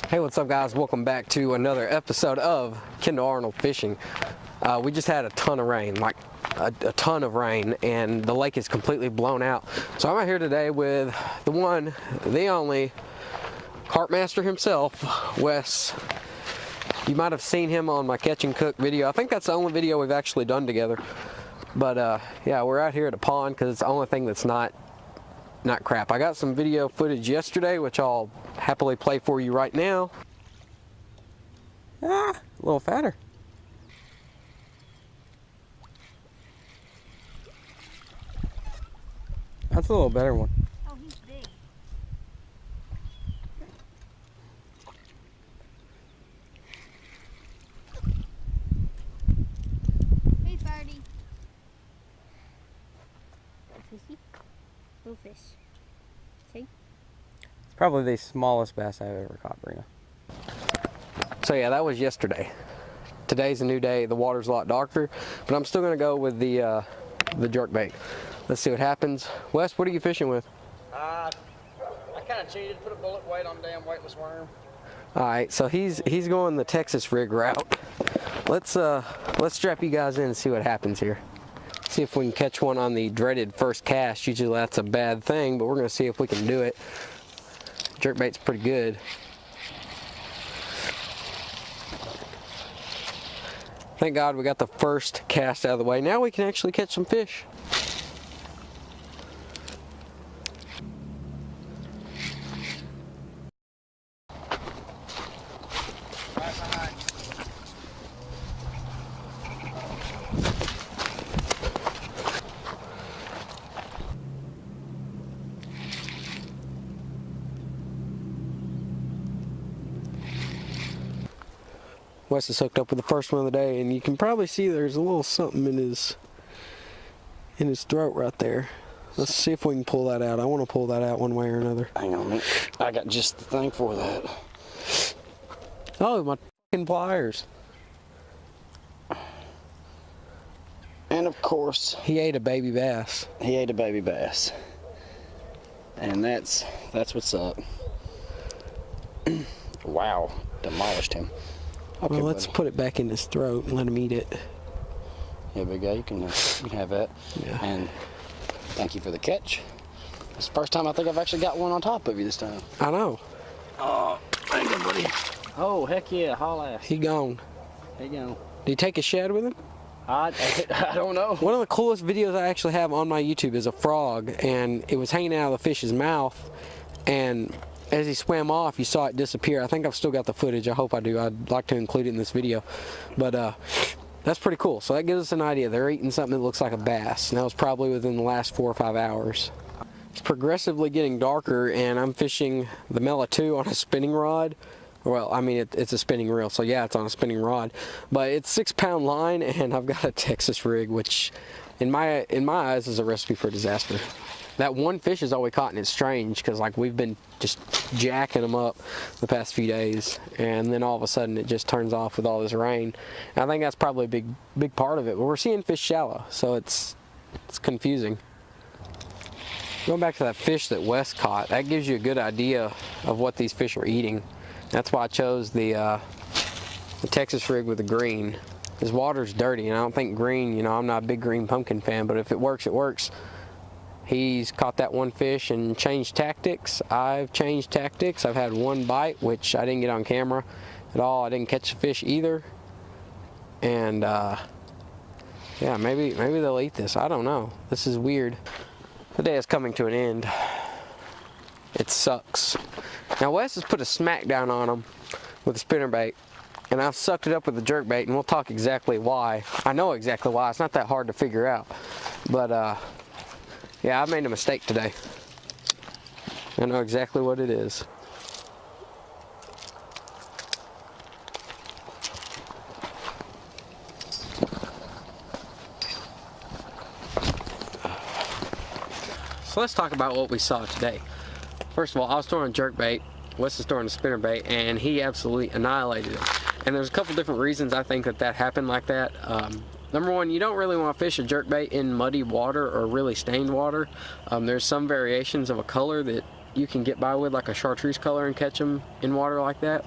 Hey, what's up guys? Welcome back to another episode of Kendall Arnold Fishing. We just had a ton of rain, like a ton of rain, and the lake is completely blown out. So I'm out here today with the one, the only, carp master himself, Wes. You might have seen him on my catch and cook video. I think that's the only video we've actually done together. But yeah, we're out here at a pond because it's the only thing that's not crap. I got some video footage yesterday, which I'll happily play for you right now. A little fatter. That's a little better one. Oh, he's big. Hey, Farty. Fishy? Little fish. See? It's probably the smallest bass I've ever caught, Brina. So yeah, that was yesterday. Today's a new day. The water's a lot darker, but I'm still gonna go with the jerkbait. Let's see what happens. Wes, what are you fishing with? I kind of cheated, put a bullet weight on a damn weightless worm. All right, so he's going the Texas rig route. Let's strap you guys in and see what happens here. See if we can catch one on the dreaded first cast. Usually that's a bad thing, but we're gonna see if we can do it. Jerkbait's pretty good. Thank God we got the first cast out of the way. Now we can actually catch some fish. Wes is hooked up with the first one of the day, and you can probably see there's a little something in his throat right there. Let's see if we can pull that out. I want to pull that out one way or another. Hang on a minute. I got just the thing for that. Oh, my fucking pliers. And of course, He ate a baby bass. he ate a baby bass. And that's what's up. Wow, demolished him. Okay, Well, let's put it back in his throat and let him eat it. Yeah, big guy, you can have that. Yeah. And thank you for the catch. It's the first time I think I've actually got one on top of you this time. I know. Oh, thank you, buddy. Oh, heck yeah, haul ass. He gone. There you go. Did he take a shed with him? I don't know. One of the coolest videos I actually have on my YouTube is a frog, and it was hanging out of the fish's mouth, and as he swam off, you saw it disappear. I think I've still got the footage. I hope I do. I'd like to include it in this video. But that's pretty cool. So that gives us an idea. They're eating something that looks like a bass. And that was probably within the last 4 or 5 hours. It's progressively getting darker, and I'm fishing the Mela 2 on a spinning rod. Well, I mean, it's a spinning reel, so yeah, it's on a spinning rod. But it's 6-pound line, and I've got a Texas rig, which in my eyes is a recipe for disaster. That one fish is all we caught, and it's strange because like we've been just jacking them up the past few days, and then all of a sudden it just turns off with all this rain. And I think that's probably a big part of it. But we're seeing fish shallow, so it's confusing. Going back to that fish that Wes caught, that gives you a good idea of what these fish are eating. That's why I chose the Texas rig with the green. This water's dirty, and I don't think green. You know, I'm not a big green pumpkin fan, but if it works, it works. He's caught that one fish and changed tactics. I've changed tactics. I've had one bite, which I didn't get on camera at all. I didn't catch the fish either. And yeah, maybe they'll eat this. I don't know. This is weird. The day is coming to an end. It sucks. Now Wes has put a smack down on him with a spinnerbait, and I've sucked it up with the jerkbait, and we'll talk exactly why. I know exactly why. It's not that hard to figure out. But yeah, I made a mistake today. I know exactly what it is. So let's talk about what we saw today. First of all, I was throwing jerkbait, Wes is throwing a spinnerbait, and he absolutely annihilated it. And there's a couple different reasons I think that happened like that. Number one, you don't really want to fish a jerkbait in muddy water or really stained water. There's some variations of a color that you can get by with, like a chartreuse color, and catch them in water like that.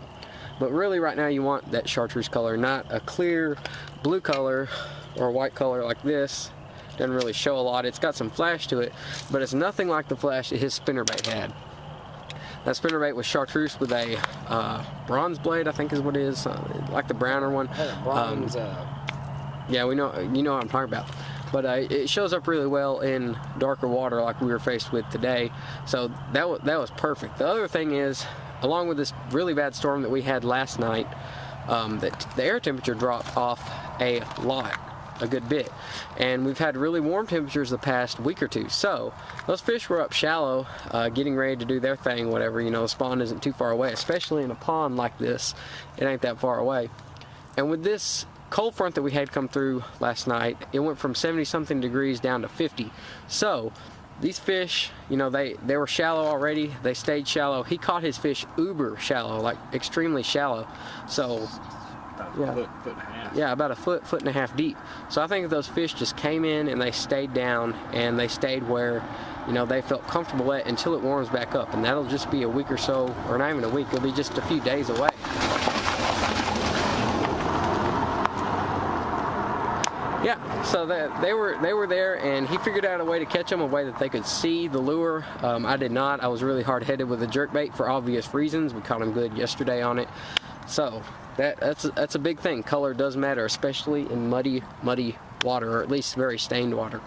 But really right now you want that chartreuse color, not a clear blue color or white color like this. Doesn't really show a lot. It's got some flash to it, but it's nothing like the flash that his spinnerbait had. That spinnerbait was chartreuse with a bronze blade, I think is what it is, like the browner one. Bronze, yeah, you know what I'm talking about. But it shows up really well in darker water like we were faced with today. So that was perfect. The other thing is, along with this really bad storm that we had last night, that the air temperature dropped off a lot, a good bit, and we've had really warm temperatures the past week or two. So those fish were up shallow, getting ready to do their thing, whatever. You know, the spawn isn't too far away, especially in a pond like this. It ain't that far away. And with this cold front that we had come through last night, it went from 70-something degrees down to 50. So these fish, you know, they were shallow already. They stayed shallow. He caught his fish uber shallow, like extremely shallow. So yeah, foot and a half. Yeah, about a foot and a half deep. So I think those fish just came in and they stayed down, and they stayed where, you know, they felt comfortable at until it warms back up. And that'll just be a week or so, or not even a week, it'll be just a few days away. Yeah, so they were there, and he figured out a way to catch them, a way that they could see the lure. I did not. I was really hard-headed with the jerkbait for obvious reasons. We caught him good yesterday on it. So that's a big thing. Color does matter, especially in muddy water, or at least very stained water.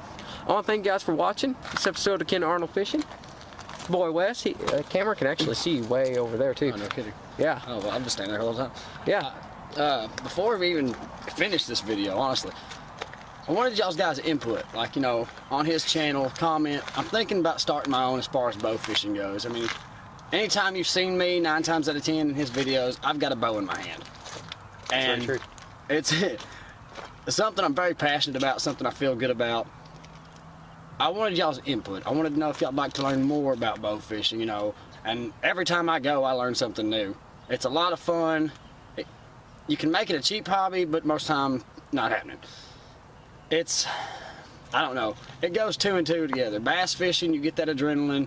I want to thank you guys for watching this episode of Ken Arnold Fishing. Boy Wes, the camera can actually see you way over there too. Oh, no kidding. Yeah. Oh, well, I'm just standing there all the time. Yeah. Before we even finish this video, honestly, I wanted y'all's guys' input, like, you know, on his channel, comment. I'm thinking about starting my own as far as bow fishing goes. I mean, anytime you've seen me, 9 times out of 10 in his videos, I've got a bow in my hand. And true. It's something I'm very passionate about, something I feel good about. I wanted y'all's input. I wanted to know if y'all'd like to learn more about bow fishing, you know, and every time I go, I learn something new. It's a lot of fun. You can make it a cheap hobby, but most time, not happening. I don't know, it goes 2 and 2 together. Bass fishing, you get that adrenaline.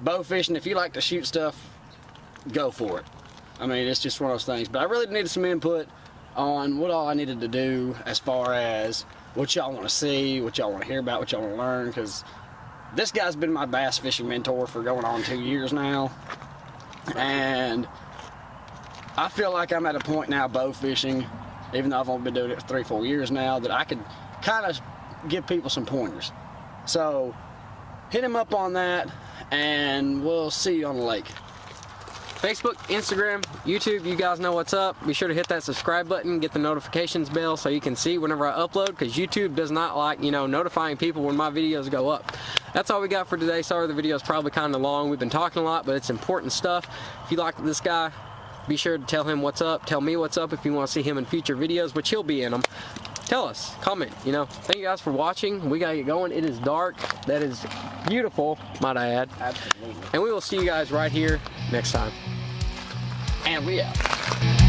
Bow fishing, if you like to shoot stuff, go for it. I mean, it's just one of those things. But I really needed some input on what all I needed to do as far as what y'all want to see, what y'all want to hear about, what y'all want to learn, because this guy's been my bass fishing mentor for going on 2 years now. And I feel like I'm at a point now bow fishing, even though I've only been doing it for 3-4 years now, that I could kind of give people some pointers. So hit him up on that, and we'll see you on the lake. Facebook, Instagram, YouTube, you guys know what's up. Be sure to hit that subscribe button, get the notifications bell so you can see whenever I upload, because YouTube does not like, you know, notifying people when my videos go up. That's all we got for today. Sorry the video's probably kind of long. We've been talking a lot, but it's important stuff. If you like this guy, be sure to tell him what's up. Tell me what's up if you want to see him in future videos, which he'll be in them. Tell us, comment, you know. Thank you guys for watching. We gotta get going. It is dark. That is beautiful, might I add. Absolutely. And we will see you guys right here next time. And we out.